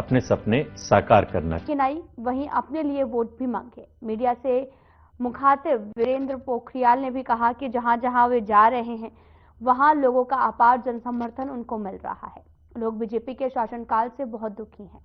अपने सपने साकार करना। वहीं अपने लिए वोट भी मांगे। मीडिया से मुखातिब वीरेंद्र पोखरियाल ने भी कहा कि जहां जहां वे जा रहे हैं वहां लोगों का अपार जनसमर्थन उनको मिल रहा है। लोग बीजेपी के शासनकाल से बहुत दुखी हैं।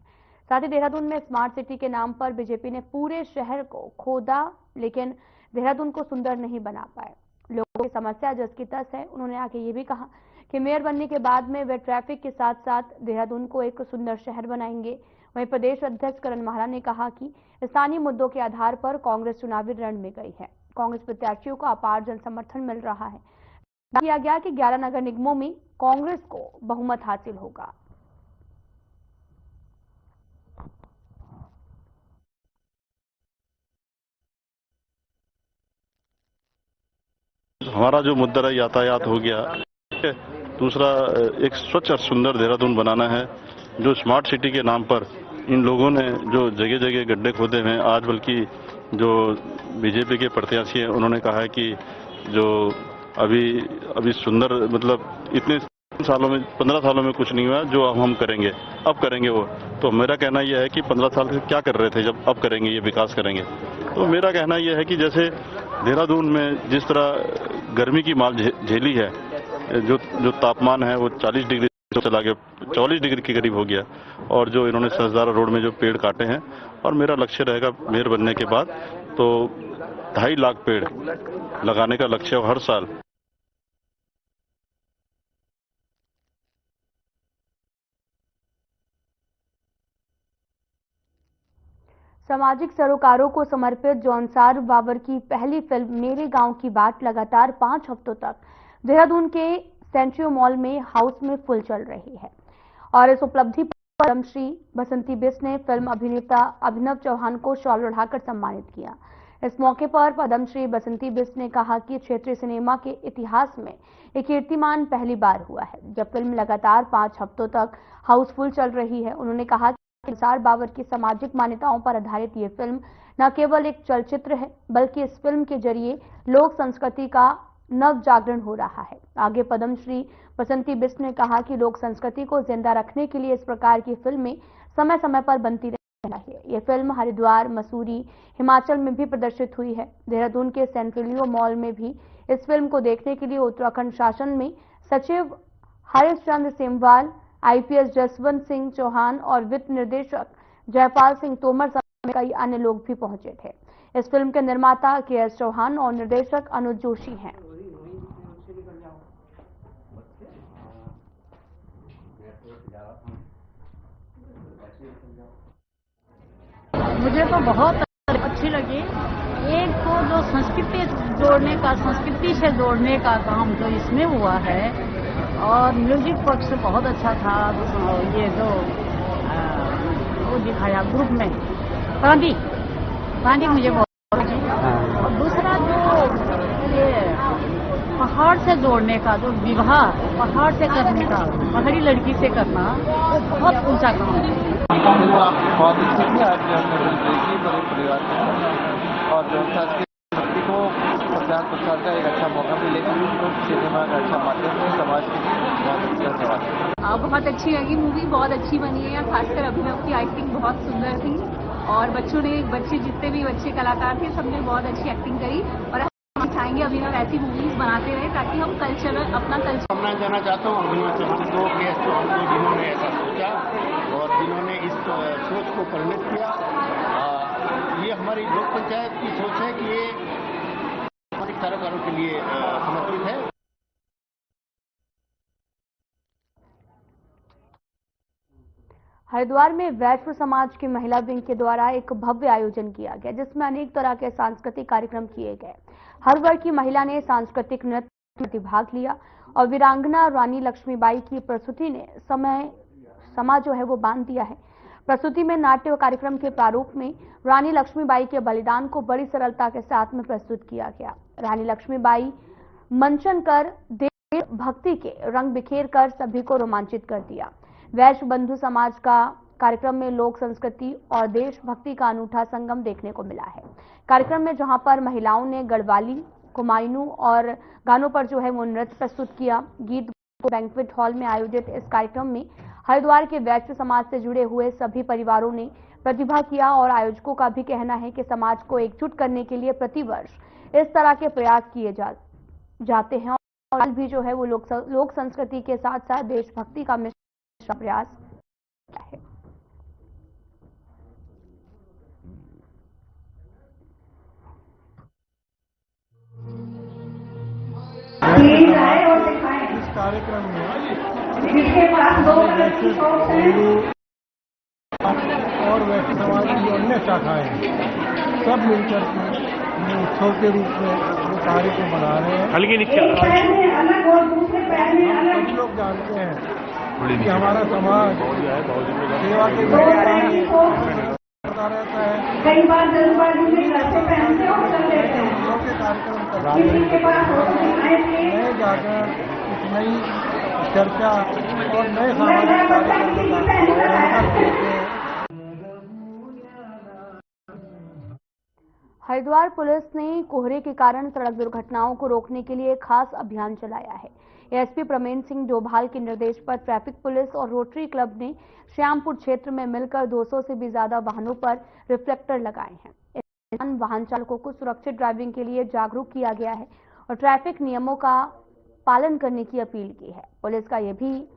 साथ ही देहरादून में स्मार्ट सिटी के नाम पर बीजेपी ने पूरे शहर को खोदा, लेकिन देहरादून को सुंदर नहीं बना पाए। लोगों की समस्या जस की तस है। उन्होंने आगे ये भी कहा कि मेयर बनने के बाद में वे ट्रैफिक के साथ साथ देहरादून को एक सुंदर शहर बनाएंगे। वहीं प्रदेश अध्यक्ष करण माहरा ने कहा कि स्थानीय मुद्दों के आधार पर कांग्रेस चुनावी रण में गई है। कांग्रेस प्रत्याशियों को अपार जन समर्थन मिल रहा है। किया गया कि 11 नगर निगमों में कांग्रेस को बहुमत हासिल होगा। हमारा जो मुद्दा है यातायात हो गया, दूसरा एक स्वच्छ और सुंदर देहरादून बनाना है। जो स्मार्ट सिटी के नाम पर इन लोगों ने जो जगह जगह गड्ढे खोदे हैं, आज बल्कि जो बीजेपी के प्रत्याशी हैं उन्होंने कहा है कि जो अभी सुंदर मतलब इतने सालों में 15 सालों में कुछ नहीं हुआ, जो हम करेंगे अब करेंगे वो। तो मेरा कहना यह है कि 15 साल से क्या कर रहे थे, जब अब करेंगे ये विकास करेंगे। तो मेरा कहना यह है कि जैसे देहरादून में जिस तरह गर्मी की मार झेली है, जो तापमान है वो 40 डिग्री चला गया, 44 डिग्री के करीब हो गया, और जो इन्होंने सजदारा रोड में जो पेड़ काटे हैं, और मेरा लक्ष्य रहेगा मेयर बनने के बाद तो 2.5 लाख पेड़ लगाने का लक्ष्य हर साल। सामाजिक सरोकारों को समर्पित जौनसार बाबर की पहली फिल्म मेरे गांव की बात लगातार 5 हफ्तों तक देहरादून के सेंट्रियो मॉल में हाउस में फुल चल रही है। और इस उपलब्धि पर पद्मश्री बसंती बिष्ट ने फिल्म अभिनेता अभिनव चौहान को शॉल ओढ़ाकर सम्मानित किया। इस मौके पर पद्मश्री बसंती बिष्ट ने कहा कि क्षेत्रीय सिनेमा के इतिहास में एक कीर्तिमान पहली बार हुआ है जब फिल्म लगातार 5 हफ्तों तक हाउसफुल चल रही है। उन्होंने कहा जौनसार बाबर की सामाजिक मान्यताओं पर आधारित ये फिल्म न केवल एक चलचित्र है, बल्कि इस फिल्म के जरिए लोक संस्कृति का नव जागरण हो रहा है। आगे पद्मश्री बसंती बिष्ट ने कहा कि लोक संस्कृति को जिंदा रखने के लिए इस प्रकार की फिल्में समय समय पर बनती रहनी चाहिए। ये फिल्म हरिद्वार, मसूरी, हिमाचल में भी प्रदर्शित हुई है। देहरादून के सेंट्रियो मॉल में भी इस फिल्म को देखने के लिए उत्तराखंड शासन में सचिव हरीश चंद्र सेमवाल, आईपीएस जसवंत सिंह चौहान और वित्त निर्देशक जयपाल सिंह तोमर समेत कई अन्य लोग भी पहुंचे थे। इस फिल्म के निर्माता केएस चौहान और निर्देशक अनुज जोशी हैं। मुझे तो बहुत अच्छी लगी। एक तो जो संस्कृति से जोड़ने का काम जो इसमें हुआ है, और म्यूजिक पक्ष बहुत अच्छा था। ये जो वो दिखाया ग्रुप में गांधी मुझे बहुत लगी। और दूसरा जो ये पहाड़ से जोड़ने का जो विवाह पहाड़ से करने का, पहाड़ी लड़की से करना, वो बहुत ऊंचा काम है। बहुत अच्छी थी। आज बड़े परिवार के और जो को प्रचार प्रसार का एक अच्छा मौका मिलेगा। सिनेमा का अच्छा माध्यम है, समाज के बहुत अच्छा सवाल। बहुत अच्छी लगी मूवी, बहुत अच्छी बनी है। खासकर अभिनव की एक्टिंग बहुत सुंदर थी और बच्चे जितने भी बच्चे कलाकार थे सबने बहुत अच्छी एक्टिंग करी। और हम चाहेंगे अभिनव ऐसी मूवीज बनाते रहे ताकि हम अपना कल्चर। मैं जानना चाहता हूँ अभिनव चौहान को, केएस चौहान को, जिन्होंने ऐसा सोचा और जिन्होंने इस सोच को परिणत किया। ये हमारी लोक पंचायत की सोच है कि ये सामाजिक सरोकारों के लिए समर्पित है। हरिद्वार में वैश्व समाज की महिला विंग के द्वारा एक भव्य आयोजन किया गया, जिसमें अनेक तरह के सांस्कृतिक कार्यक्रम किए गए। हर वर्ग की महिला ने सांस्कृतिक नृत्य में भाग लिया और वीरांगना रानी लक्ष्मीबाई की प्रस्तुति ने समा जो है वो बांध दिया है। प्रस्तुति में नाट्य कार्यक्रम के प्रारूप में रानी लक्ष्मीबाई के बलिदान को बड़ी सरलता के साथ में प्रस्तुत किया गया। रानी लक्ष्मीबाई मंचन कर देश भक्ति के रंग बिखेर कर सभी को रोमांचित कर दिया। वैश्व बंधु समाज का कार्यक्रम में लोक संस्कृति और देशभक्ति का अनूठा संगम देखने को मिला है। कार्यक्रम में जहां पर महिलाओं ने गढ़वाली, कुमायूं और गानों पर जो है वो नृत्य प्रस्तुत किया। गीत बैंक्वेट हॉल में आयोजित इस कार्यक्रम में हरिद्वार के वैश्य समाज से जुड़े हुए सभी परिवारों ने प्रतिभा किया और आयोजकों का भी कहना है कि समाज को एकजुट करने के लिए प्रतिवर्ष इस तरह के प्रयास किए जाते हैं और हाल भी जो है वो लोक संस्कृति के साथ साथ देशभक्ति का मिश्रण प्रयास किया है। इस कार्यक्रम में और वैश्य समाज की अन्य शाखाएं सब मिलकर के उत्सव के रूप में ये कार्य को मना रहे हैं। सभी लोग जानते हैं कि हमारा समाज सेवा के करता रहता है। कई बार जल्दबाजी में करते पहनते हो के कार्यक्रम नए जागरण, कुछ नई चर्चा और नए सामाजिक कार्यक्रम। हरिद्वार पुलिस ने कोहरे के कारण सड़क दुर्घटनाओं को रोकने के लिए खास अभियान चलाया है। एसपी प्रमेंद्र सिंह डोभाल के निर्देश पर ट्रैफिक पुलिस और रोटरी क्लब ने श्यामपुर क्षेत्र में मिलकर 200 से भी ज्यादा वाहनों पर रिफ्लेक्टर लगाए हैं। इस दौरान वाहन चालकों को सुरक्षित ड्राइविंग के लिए जागरूक किया गया है और ट्रैफिक नियमों का पालन करने की अपील की है। पुलिस का यह भी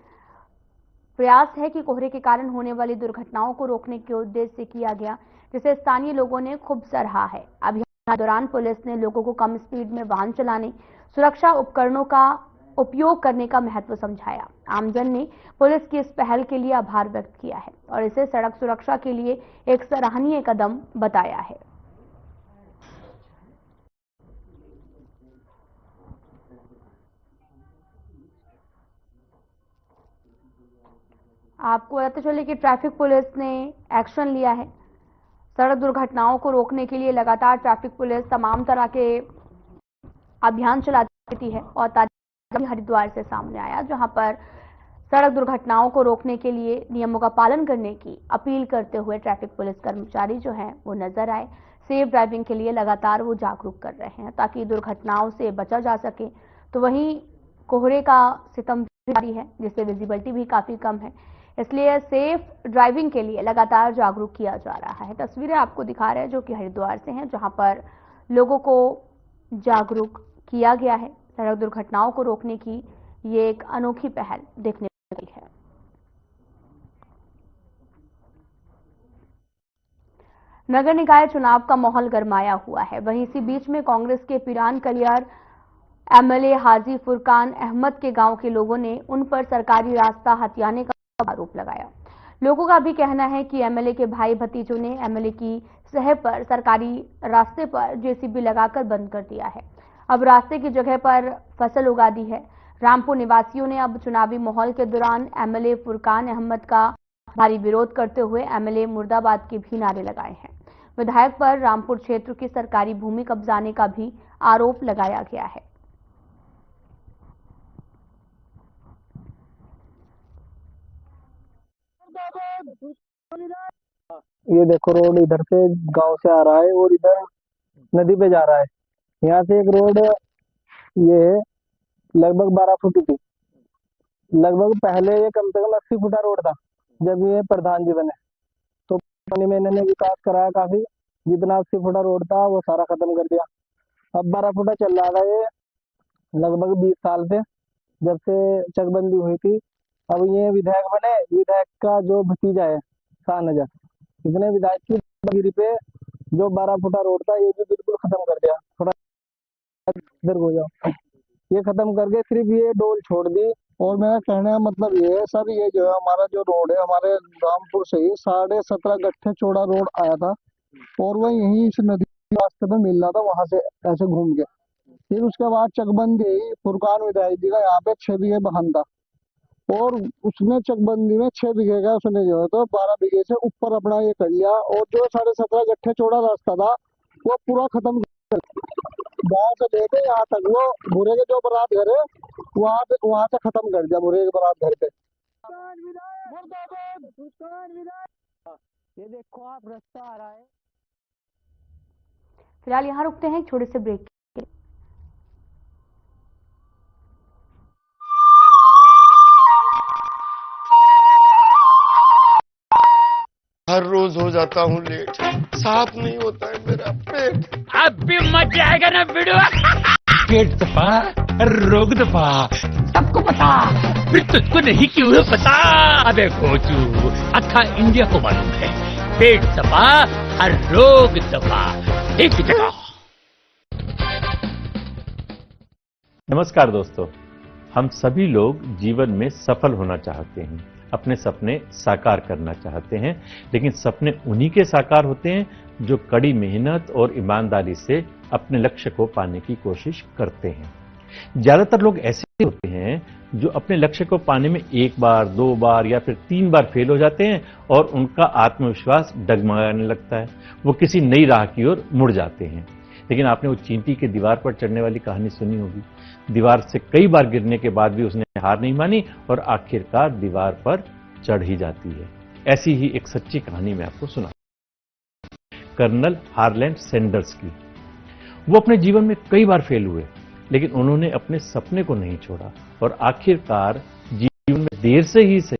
प्रयास है कि कोहरे के कारण होने वाली दुर्घटनाओं को रोकने के उद्देश्य से किया गया, जिसे स्थानीय लोगों ने खूब सराहा है। अभियान के दौरान पुलिस ने लोगों को कम स्पीड में वाहन चलाने, सुरक्षा उपकरणों का उपयोग करने का महत्व समझाया। आमजन ने पुलिस की इस पहल के लिए आभार व्यक्त किया है और इसे सड़क सुरक्षा के लिए एक सराहनीय कदम बताया है। आपको बताते चले कि ट्रैफिक पुलिस ने एक्शन लिया है। सड़क दुर्घटनाओं को रोकने के लिए लगातार ट्रैफिक पुलिस तमाम तरह के अभियान चलाती रहती है और ताजा हरिद्वार से सामने आया, जहां पर सड़क दुर्घटनाओं को रोकने के लिए नियमों का पालन करने की अपील करते हुए ट्रैफिक पुलिस कर्मचारी जो हैं वो नजर आए। सेफ ड्राइविंग के लिए लगातार वो जागरूक कर रहे हैं ताकि दुर्घटनाओं से बचा जा सके। तो वहीं कोहरे का सितम जारी है, जिससे विजिबिलिटी भी काफी कम है, इसलिए सेफ ड्राइविंग के लिए लगातार जागरूक किया जा रहा है। तस्वीरें आपको दिखा रहे हैं जो कि हरिद्वार से हैं, जहां पर लोगों को जागरूक किया गया है। सड़क दुर्घटनाओं को रोकने की ये एक अनोखी पहल देखने को मिली है। नगर निकाय चुनाव का माहौल गरमाया हुआ है। वहीं इसी बीच में कांग्रेस के पीरान कलियार एमएलए हाजी फुरकान अहमद के गांव के लोगों ने उन पर सरकारी रास्ता हथियाने का आरोप लगाया। लोगों का भी कहना है कि एमएलए के भाई भतीजों ने एमएलए की सह पर सरकारी रास्ते पर जेसीबी लगाकर बंद कर दिया है। अब रास्ते की जगह पर फसल उगा दी है। रामपुर निवासियों ने अब चुनावी माहौल के दौरान एमएलए फुरकान अहमद का भारी विरोध करते हुए एमएलए मुर्दाबाद के भी नारे लगाए हैं। विधायक पर रामपुर क्षेत्र की सरकारी भूमि कब्जाने का भी आरोप लगाया गया है। ये देखो, रोड इधर से गांव से आ रहा है और इधर नदी पे जा रहा है। यहाँ से एक रोड ये लगभग 12 फुट की, लगभग पहले ये कम से कम 80 फुटा रोड था जब ये प्रधान जी बने। तो में इन्होंने विकास कराया काफी, जितना 80 फुटा रोड था वो सारा खत्म कर दिया। अब 12 फुटा चल रहा था ये लगभग 20 साल से, जब से चकबंदी हुई थी। अब ये विधायक बने, विधायक का जो भतीजा है शाहनजर, इसने विधायक की गिरी पे जो 12 फुटा रोड था ये भी बिल्कुल खत्म कर दिया। थोड़ा इधर हो जाओ, ये खत्म करके सिर्फ ये डोल छोड़ दी। और मेरा कहने का मतलब ये है सर, ये जो है हमारा जो रोड है, हमारे रामपुर से ही 17.5 गट्ठे चौड़ा रोड आया था और वह यही इस नदी रास्ते पे मिल रहा था, वहां से ऐसे घूम के। फिर उसके बाद चकबंदी फुरकान विधायक जी का यहाँ पे 6 बीघे बहन था और उसने चकबंदी में 6 बीघे का उसने जो है तो 12 बीघे से ऊपर अपना ये कर लिया और जो 17.5 गट्ठे चौड़ा रास्ता था वो पूरा खत्म कर, गाँव से लेके यहाँ तक वो भूरे के जो बारात घर है वहां से खत्म कर दिया, भूरे के बारात घर पे। ये देखो आप, रास्ता आ रहा है। फिलहाल यहाँ रुकते हैं एक छोटे से ब्रेक। हर रोज हो जाता हूँ लेट, साफ नहीं होता है मेरा पेट। अब भी मजा आएगा ना वीडियो। पेट दफा, रोग दफा, सबको पता, फिर तुझको नहीं क्यों है पता? अबे खोचू, अखा इंडिया को मालूम है, पेट दफा, हर रोग दफा, एक ही जगह। नमस्कार दोस्तों, हम सभी लोग जीवन में सफल होना चाहते हैं, अपने सपने साकार करना चाहते हैं, लेकिन सपने उन्हीं के साकार होते हैं जो कड़ी मेहनत और ईमानदारी से अपने लक्ष्य को पाने की कोशिश करते हैं। ज्यादातर लोग ऐसे होते हैं जो अपने लक्ष्य को पाने में एक बार, दो बार या फिर 3 बार फेल हो जाते हैं और उनका आत्मविश्वास डगमगाने लगता है, वो किसी नई राह की ओर मुड़ जाते हैं। लेकिन आपने वो चींटी की दीवार पर चढ़ने वाली कहानी सुनी होगी। दीवार से कई बार गिरने के बाद भी उसने हार नहीं मानी और आखिरकार दीवार पर चढ़ ही जाती है। ऐसी ही एक सच्ची कहानी मैं आपको सुना, कर्नल हार्लैंड सैंडर्स की। वो अपने जीवन में कई बार फेल हुए, लेकिन उन्होंने अपने सपने को नहीं छोड़ा और आखिरकार जीवन में देर से ही सही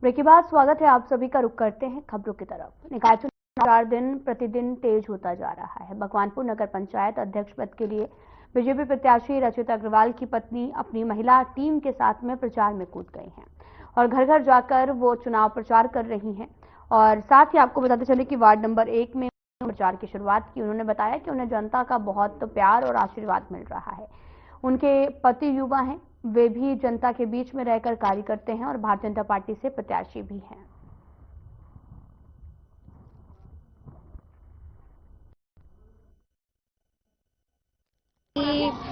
ब्रेक के बाद स्वागत है आप सभी का। रुख करते हैं खबरों की तरफ। निकाय चुनाव 4 दिन प्रतिदिन तेज होता जा रहा है। भगवानपुर नगर पंचायत अध्यक्ष पद के लिए बीजेपी प्रत्याशी रचिता अग्रवाल की पत्नी अपनी महिला टीम के साथ में प्रचार में कूद गई हैं और घर घर जाकर वो चुनाव प्रचार कर रही हैं। और साथ ही आपको बताते चले कि वार्ड नंबर 1 में प्रचार की शुरुआत की। उन्होंने बताया कि उन्हें जनता का बहुत प्यार और आशीर्वाद मिल रहा है। उनके पति युवा हैं, वे भी जनता के बीच में रहकर कार्य करते हैं और भारतीय जनता पार्टी से प्रत्याशी भी हैं।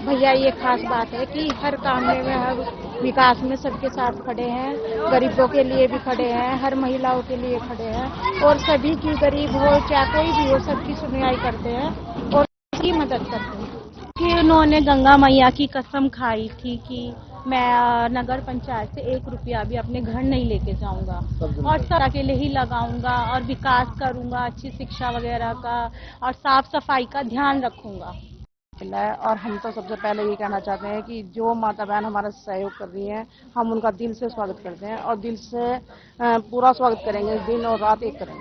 भैया ये खास बात है कि हर काम में हर विकास में सबके साथ खड़े हैं, गरीबों के लिए भी खड़े हैं, हर महिलाओं के लिए खड़े हैं और सभी की, गरीब हो चाहे कोई भी हो, सबकी सुनवाई करते हैं और सबकी मदद करते हैं। कि उन्होंने गंगा मैया की कसम खाई थी कि मैं नगर पंचायत से 1 रुपया भी अपने घर नहीं लेके जाऊंगा और सब के लिए ही लगाऊंगा और विकास करूंगा, अच्छी शिक्षा वगैरह का और साफ सफाई का ध्यान रखूंगा। और हम तो सबसे पहले ये कहना चाहते हैं कि जो माता बहन हमारा सहयोग कर रही हैं, हम उनका दिल से स्वागत करते हैं और दिल से पूरा स्वागत करेंगे, दिन और रात एक करेंगे।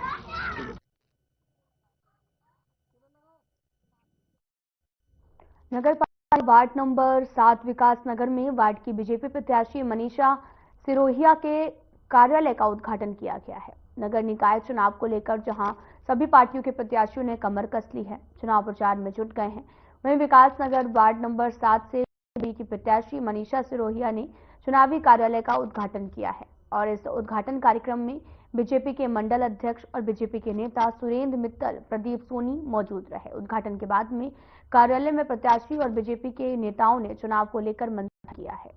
नगर पालिका वार्ड नंबर 7 विकास नगर में वार्ड की बीजेपी प्रत्याशी मनीषा सिरोहिया के कार्यालय का उद्घाटन किया गया है। नगर निकाय चुनाव को लेकर जहां सभी पार्टियों के प्रत्याशियों ने कमर कस ली है, चुनाव प्रचार में जुट गए हैं, वहीं विकास नगर वार्ड नंबर 7 से बीजेपी की प्रत्याशी मनीषा सिरोहिया ने चुनावी कार्यालय का उद्घाटन किया है। और इस उद्घाटन कार्यक्रम में बीजेपी के मंडल अध्यक्ष और बीजेपी के नेता सुरेंद्र मित्तल, प्रदीप सोनी मौजूद रहे। उद्घाटन के बाद में कार्यालय में प्रत्याशी और बीजेपी के नेताओं ने चुनाव को लेकर मंथन किया है।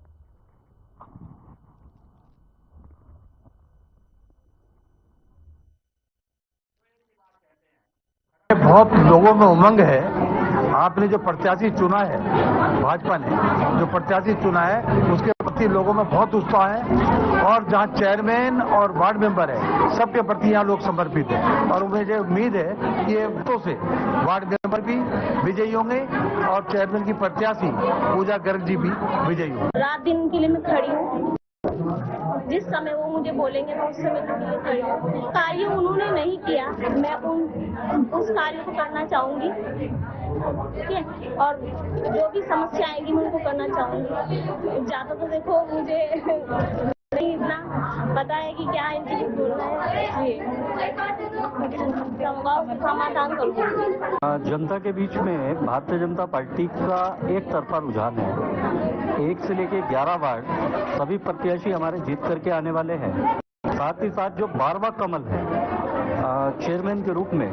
बहुत लोगों में उमंग है। आपने जो प्रत्याशी चुना है, भाजपा ने जो प्रत्याशी चुना है, उसके प्रति लोगों में बहुत उत्साह है और जहां चेयरमैन और वार्ड मेंबर है, सबके प्रति यहाँ लोग समर्पित हैं और मुझे उम्मीद है कि ये वोटों से वार्ड मेंबर भी विजयी होंगे और चेयरमैन की प्रत्याशी पूजा गर्ग जी भी विजयी होंगे। रात दिन के लिए मैं खड़ी हूँ, जिस समय वो मुझे बोलेंगे मैं उस समय के लिए खड़ी हूँ। कार्य उन्होंने नहीं किया, मैं उस कार्य को करना चाहूंगी, ठीक है, और जो भी समस्या आएगी मैं उनको करना चाहूंगी। ज्यादा तो देखो मुझे नहीं इतना पता है कि क्या इनसे बोलना है, ये समाधान करूंगी। जनता के बीच में भारतीय जनता पार्टी का एक तरफा रुझान है। 1 से लेके 11 वार्ड सभी प्रत्याशी हमारे जीत करके आने वाले हैं। साथ ही साथ जो 12वां कमल है चेयरमैन के रूप में,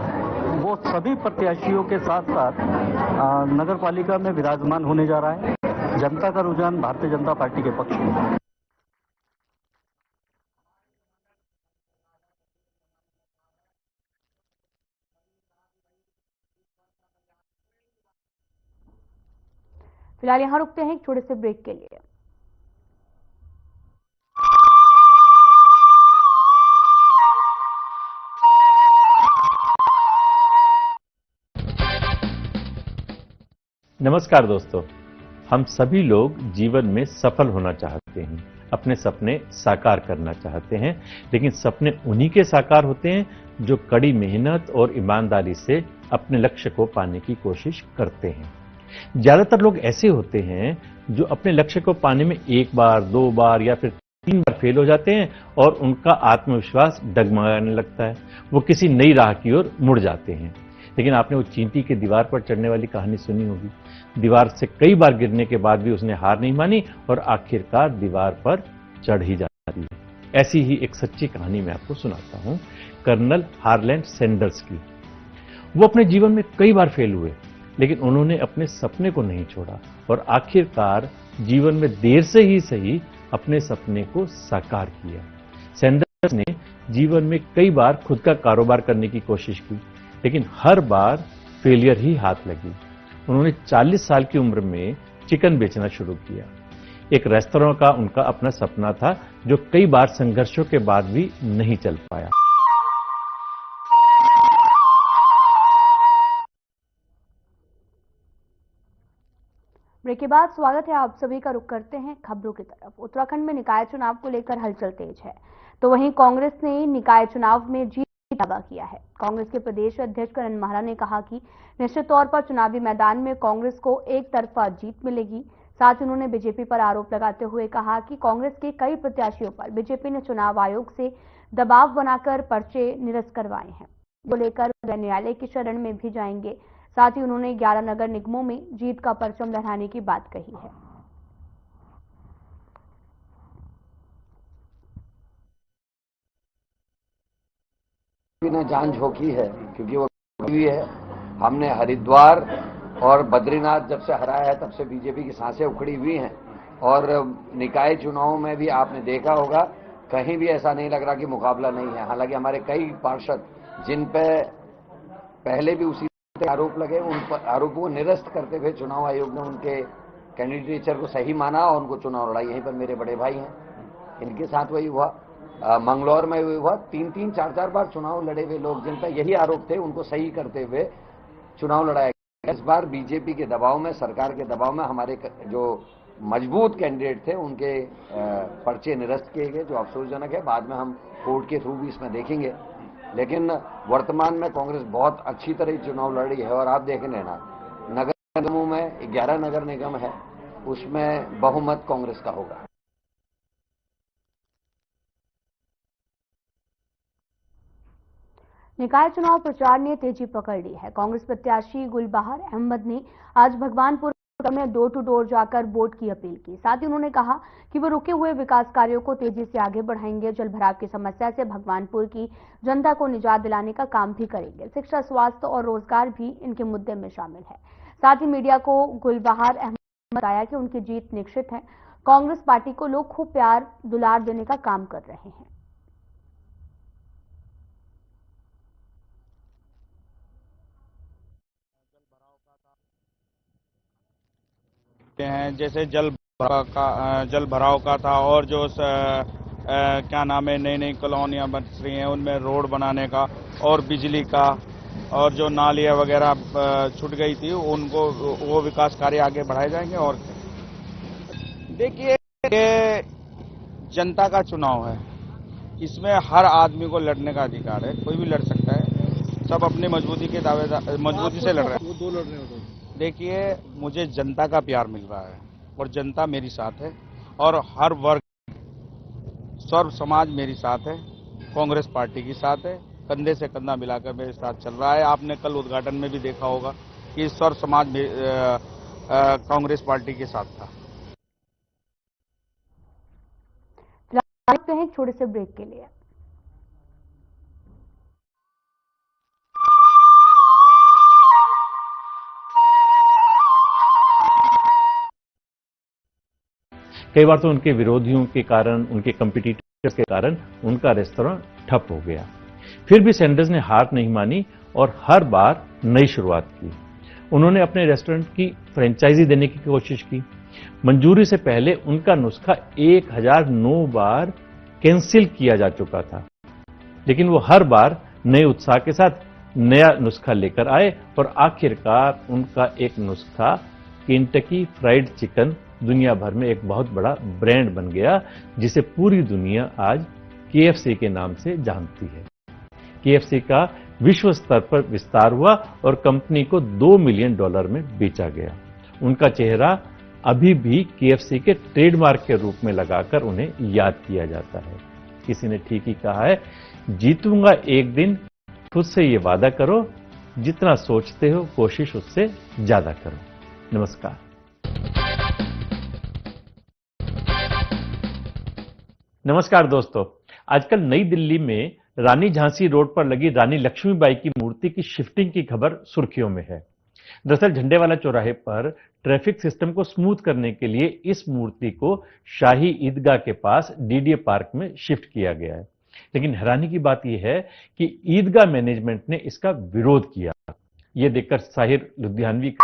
वो सभी प्रत्याशियों के साथ साथ नगर पालिका में विराजमान होने जा रहा है। जनता का रुझान भारतीय जनता पार्टी के पक्ष में। फिलहाल यहां रुकते हैं एक छोटे से ब्रेक के लिए। नमस्कार दोस्तों, हम सभी लोग जीवन में सफल होना चाहते हैं, अपने सपने साकार करना चाहते हैं, लेकिन सपने उन्हीं के साकार होते हैं जो कड़ी मेहनत और ईमानदारी से अपने लक्ष्य को पाने की कोशिश करते हैं। ज्यादातर लोग ऐसे होते हैं जो अपने लक्ष्य को पाने में एक बार, दो बार या फिर 3 बार फेल हो जाते हैं और उनका आत्मविश्वास डगमगाने लगता है। वो किसी नई राह की ओर मुड़ जाते हैं। लेकिन आपने वो चींटी की दीवार पर चढ़ने वाली कहानी सुनी होगी। दीवार से कई बार गिरने के बाद भी उसने हार नहीं मानी और आखिरकार दीवार पर चढ़ ही जाती है। ऐसी ही एक सच्ची कहानी मैं आपको सुनाता हूं, कर्नल हार्लैंड सैंडर्स की। वो अपने जीवन में कई बार फेल हुए, लेकिन उन्होंने अपने सपने को नहीं छोड़ा और आखिरकार जीवन में देर से ही सही अपने सपने को साकार किया। सैंडर्स ने जीवन में कई बार खुद का कारोबार करने की कोशिश की, लेकिन हर बार फेलियर ही हाथ लगी। उन्होंने 40 साल की उम्र में चिकन बेचना शुरू किया। एक रेस्तरां का उनका अपना सपना था जो कई बार संघर्षों के बाद भी नहीं चल पाया। ब्रेक के बाद स्वागत है आप सभी का। रुख करते हैं खबरों की तरफ। उत्तराखंड में निकाय चुनाव को लेकर हलचल तेज है, तो वहीं कांग्रेस ने निकाय चुनाव में जीत का दावा किया है। कांग्रेस के प्रदेश अध्यक्ष करण माहरा ने कहा कि निश्चित तौर पर चुनावी मैदान में कांग्रेस को एक तरफा जीत मिलेगी। साथ ही उन्होंने बीजेपी पर आरोप लगाते हुए कहा कि कांग्रेस के कई प्रत्याशियों पर बीजेपी ने चुनाव आयोग से दबाव बनाकर पर्चे निरस्त करवाए हैं। को लेकर न्यायालय की शरण में भी जाएंगे। साथ ही उन्होंने 11 नगर निगमों में जीत का परचम लहराने की बात कही है। ने जान झोंकी है क्योंकि वो भी है। हमने हरिद्वार और बद्रीनाथ जब से हराया है तब से बीजेपी की सांसें उखड़ी हुई हैं और निकाय चुनावों में भी आपने देखा होगा कहीं भी ऐसा नहीं लग रहा कि मुकाबला नहीं है। हालांकि हमारे कई पार्षद जिन पे पहले भी उसी आरोप लगे, उन आरोपों को निरस्त करते हुए चुनाव आयोग ने उनके कैंडिडेचर को सही माना और उनको चुनाव लड़ा। यहीं पर मेरे बड़े भाई हैं, इनके साथ वही हुआ। मंगलौर में हुआ 3-3, 4-4 बार चुनाव लड़े हुए लोग जिन पर यही आरोप थे उनको सही करते हुए चुनाव लड़ाया गया। इस बार बीजेपी के दबाव में, सरकार के दबाव में हमारे जो मजबूत कैंडिडेट थे उनके पर्चे निरस्त किए गए, जो अफसोसजनक है। बाद में हम कोर्ट के थ्रू भी इसमें देखेंगे, लेकिन वर्तमान में कांग्रेस बहुत अच्छी तरह चुनाव लड़ रही है। और आप देख लेना, नगर निगमों में 11 नगर निगम है, उसमें बहुमत कांग्रेस का होगा। निकाय चुनाव प्रचार ने तेजी पकड़ ली है। कांग्रेस प्रत्याशी गुलबहार अहमद ने आज भगवानपुर में डोर टू डोर जाकर वोट की अपील की। साथ ही उन्होंने कहा कि वो रुके हुए विकास कार्यों को तेजी से आगे बढ़ाएंगे। जल भराव की समस्या से भगवानपुर की जनता को निजात दिलाने का काम भी करेंगे। शिक्षा, स्वास्थ्य और रोजगार भी इनके मुद्दे में शामिल है। साथ ही मीडिया को गुलबहार अहमद ने बताया कि उनकी जीत निश्चित है। कांग्रेस पार्टी को लोग खूब प्यार दुलार देने का काम कर रहे हैं। हैं जैसे जल भराव का था और जो क्या नाम है, नई नई कॉलोनियां बन रही हैं उनमें रोड बनाने का और बिजली का, और जो नालियां वगैरह छूट गई थी उनको वो विकास कार्य आगे बढ़ाए जाएंगे। और देखिए, ये जनता का चुनाव है, इसमें हर आदमी को लड़ने का अधिकार है, कोई भी लड़ सकता है। सब अपनी मजबूती से लड़ रहे हैं। देखिए, मुझे जनता का प्यार मिल रहा है और जनता मेरी साथ है और हर वर्ग, सर्व समाज मेरी साथ है, कांग्रेस पार्टी की साथ है, कंधे से कंधा मिलाकर मेरे साथ चल रहा है। आपने कल उद्घाटन में भी देखा होगा कि सर्व समाज कांग्रेस पार्टी के साथ था। एक छोटे से ब्रेक के लिए। कई बार तो उनके विरोधियों के कारण, उनके कंपटीटर्स के कारण उनका रेस्तरां ठप हो गया। फिर भी सैंडर्स ने हार नहीं मानी और हर बार नई शुरुआत की। उन्होंने अपने रेस्टोरेंट की फ्रेंचाइजी देने की कोशिश की। मंजूरी से पहले उनका नुस्खा 1009 बार कैंसिल किया जा चुका था, लेकिन वो हर बार नए उत्साह के साथ नया नुस्खा लेकर आए और आखिरकार उनका एक नुस्खा केंटकी फ्राइड चिकन दुनिया भर में एक बहुत बड़ा ब्रांड बन गया, जिसे पूरी दुनिया आज केएफसी के नाम से जानती है। केएफसी का विश्व स्तर पर विस्तार हुआ और कंपनी को $2 मिलियन में बेचा गया। उनका चेहरा अभी भी केएफसी के ट्रेडमार्क के रूप में लगाकर उन्हें याद किया जाता है। किसी ने ठीक ही कहा है, जीतूंगा एक दिन, खुद से ये वादा करो, जितना सोचते हो कोशिश उससे ज्यादा करो। नमस्कार। नमस्कार दोस्तों, आजकल नई दिल्ली में रानी झांसी रोड पर लगी रानी लक्ष्मीबाई की मूर्ति की शिफ्टिंग की खबर सुर्खियों में है। दरअसल झंडेवाला चौराहे पर ट्रैफिक सिस्टम को स्मूथ करने के लिए इस मूर्ति को शाही ईदगाह के पास डीडीए पार्क में शिफ्ट किया गया है। लेकिन हैरानी की बात यह है कि ईदगाह मैनेजमेंट ने इसका विरोध किया। यह देखकर साहिर लुधियानवी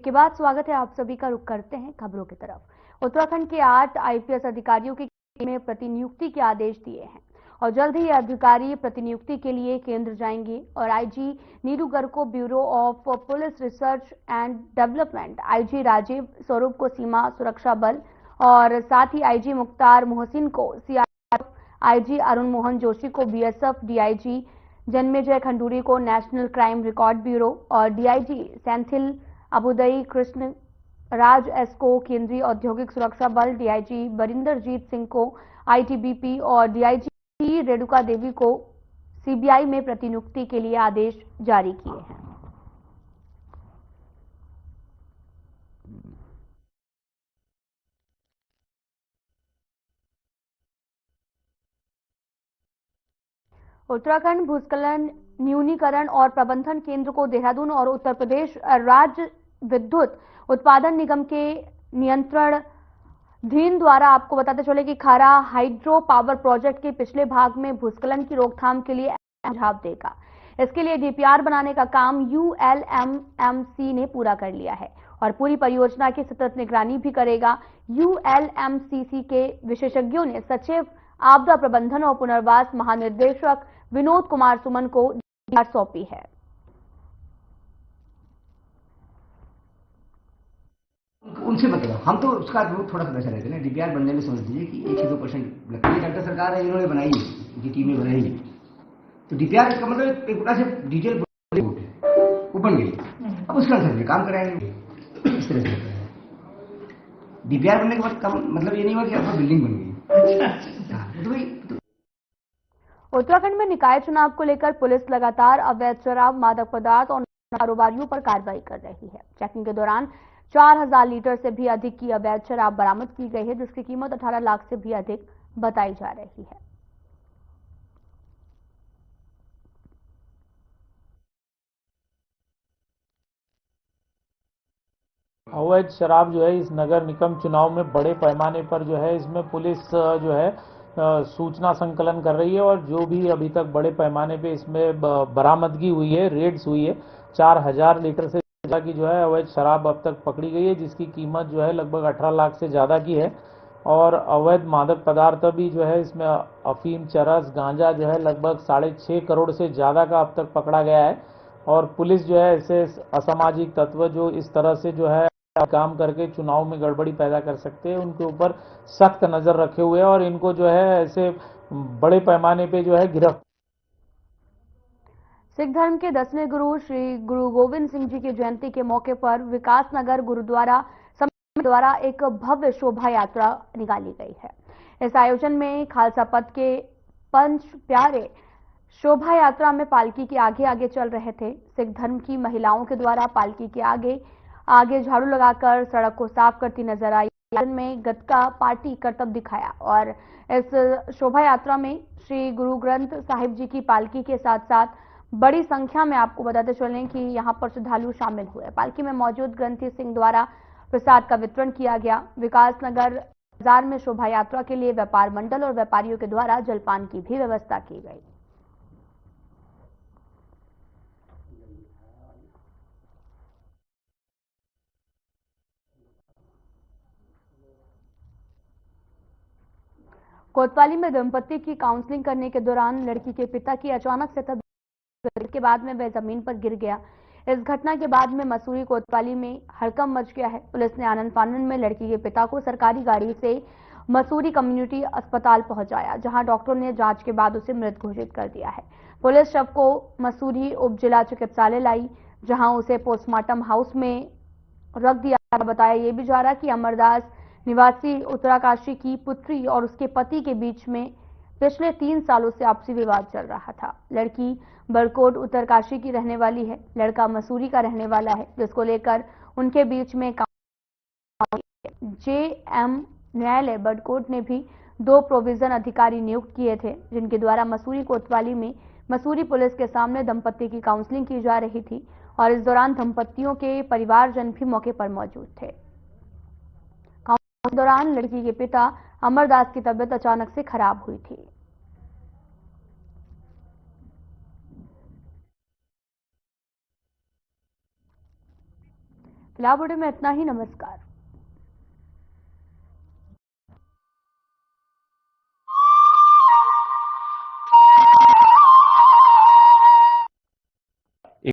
के बाद स्वागत है आप सभी का। रुख करते हैं खबरों की तरफ। उत्तराखंड के 8 आईपीएस अधिकारियों की में प्रतिनियुक्ति के आदेश दिए हैं और जल्द ही अधिकारी प्रतिनियुक्ति के लिए केंद्र जाएंगे और आईजी नीरू गर्ग को Bureau of Police Research and Development, IG Rajiv Swaroop को सीमा सुरक्षा बल और साथ ही आईजी मुख्तार मोहसिन को सीआरपीएफ, आईजी अरुण मोहन जोशी को बीएसएफ, डीआईजी जन्मेजय खंडूरी को नेशनल क्राइम रिकॉर्ड ब्यूरो और डीआईजी सेंथिल अबुदई कृष्ण राज एस को केंद्रीय औद्योगिक सुरक्षा बल, डीआईजी बरिंदरजीत सिंह को आईटीबीपी और डीआईजी रेणुका देवी को सीबीआई में प्रतिनियुक्ति के लिए आदेश जारी किए हैं। उत्तराखंड भूस्खलन न्यूनीकरण और प्रबंधन केंद्र को देहरादून और उत्तर प्रदेश राज्य विद्युत उत्पादन निगम के नियंत्रणाधीन द्वारा आपको बताते चले कि खारा हाइड्रो पावर प्रोजेक्ट के पिछले भाग में भूस्खलन की रोकथाम के लिए सुझाव देगा। इसके लिए डीपीआर बनाने का काम यूएलएमएमसी ने पूरा कर लिया है और पूरी परियोजना की सतत निगरानी भी करेगा। यूएलएमसीसी के विशेषज्ञों ने सचिव आपदा प्रबंधन और पुनर्वास महानिदेशक विनोद कुमार सुमन को डीपीआर सौंपी है। उनसे मतलब हम तो उसका थोड़ा सा वैसा रहते हैं ना, डीपीआर बनने में समझ लीजिए कि 1 से 2% लगता है। सेंटर सरकार है, इन्होंने बनाई है, इनकी टीम ने बनाई है, तो डीपीआर का मतलब एक बड़ा से डिटेल रिपोर्ट है, वो बन गई। अब उसके अनुसार ये काम कराएंगे, इस तरह से डीपीआर बनने के बाद मतलब ये नहीं हुआ कि आपका बिल्डिंग बन गई। उत्तराखंड में निकाय चुनाव को लेकर पुलिस लगातार अवैध शराब, मादक पदार्थ और कारोबारियों पर कार्रवाई कर रही है। चेकिंग के दौरान 4000 लीटर से भी अधिक की अवैध शराब बरामद की गई है, जिसकी कीमत 18 लाख से भी अधिक बताई जा रही है। अवैध शराब जो है इस नगर निगम चुनाव में बड़े पैमाने पर जो है इसमें पुलिस जो है सूचना संकलन कर रही है और जो भी अभी तक बड़े पैमाने पे इसमें बरामदगी हुई है, रेड्स हुई है, 4000 लीटर से ज्यादा की जो है अवैध शराब अब तक पकड़ी गई है, जिसकी कीमत जो है लगभग 18 लाख से ज्यादा की है। और अवैध मादक पदार्थ भी जो है इसमें अफीम, चरस, गांजा जो है लगभग 6.5 करोड़ से ज्यादा का अब तक पकड़ा गया है। और पुलिस जो है ऐसे असामाजिक तत्व जो इस तरह से जो है काम करके चुनाव में गड़बड़ी पैदा कर सकते हैं, उनके ऊपर सख्त नजर रखे हुए और इनको जो है ऐसे बड़े पैमाने पे जो है गिरफ्तार। सिख धर्म के 10वें गुरु श्री गुरु गोविंद सिंह जी की जयंती के मौके पर विकासनगर गुरुद्वारा समिति द्वारा एक भव्य शोभा यात्रा निकाली गई है। इस आयोजन में खालसा पंथ के पंच प्यारे शोभा यात्रा में पालकी के आगे आगे चल रहे थे। सिख धर्म की महिलाओं के द्वारा पालकी के आगे झाड़ू लगाकर सड़क को साफ करती नजर आई। में गतका पार्टी करतब दिखाया और इस शोभा यात्रा में श्री गुरु ग्रंथ साहिब जी की पालकी के साथ साथ बड़ी संख्या में आपको बताते चलें कि यहां पर श्रद्धालु शामिल हुए। पालकी में मौजूद ग्रंथी सिंह द्वारा प्रसाद का वितरण किया गया। विकासनगर बाजार में शोभा यात्रा के लिए व्यापार मंडल और व्यापारियों के द्वारा जलपान की भी व्यवस्था की गई। कोतवाली में दंपति की काउंसलिंग करने के दौरान लड़की के पिता की अचानक से तबीयत के बाद में वह जमीन पर गिर गया। इस घटना के बाद में मसूरी कोतवाली में हड़कंप मच गया है। पुलिस ने आनन फानन में लड़की के पिता को सरकारी गाड़ी से मसूरी कम्युनिटी अस्पताल पहुंचाया, जहां डॉक्टरों ने जांच के बाद उसे मृत घोषित कर दिया है। पुलिस शव को मसूरी उप जिला चिकित्सालय लाई, जहां उसे पोस्टमार्टम हाउस में रख दिया। बताया ये भी जा रहा कि अमरदास निवासी उत्तराकाशी की पुत्री और उसके पति के बीच में पिछले 3 सालों से आपसी विवाद चल रहा था। लड़की बड़कोट उत्तरकाशी की रहने वाली है, लड़का मसूरी का रहने वाला है, जिसको लेकर उनके बीच में जेएम न्यायालय बड़कोट ने भी 2 प्रोविजन अधिकारी नियुक्त किए थे, जिनके द्वारा मसूरी कोतवाली में मसूरी पुलिस के सामने दंपति की काउंसलिंग की जा रही थी और इस दौरान दंपतियों के परिवारजन भी मौके पर मौजूद थे। काउंसलिंग के दौरान लड़की के पिता अमरदास की तबीयत अचानक से खराब हुई थी। फिलहाल वीडियो में इतना ही। नमस्कार।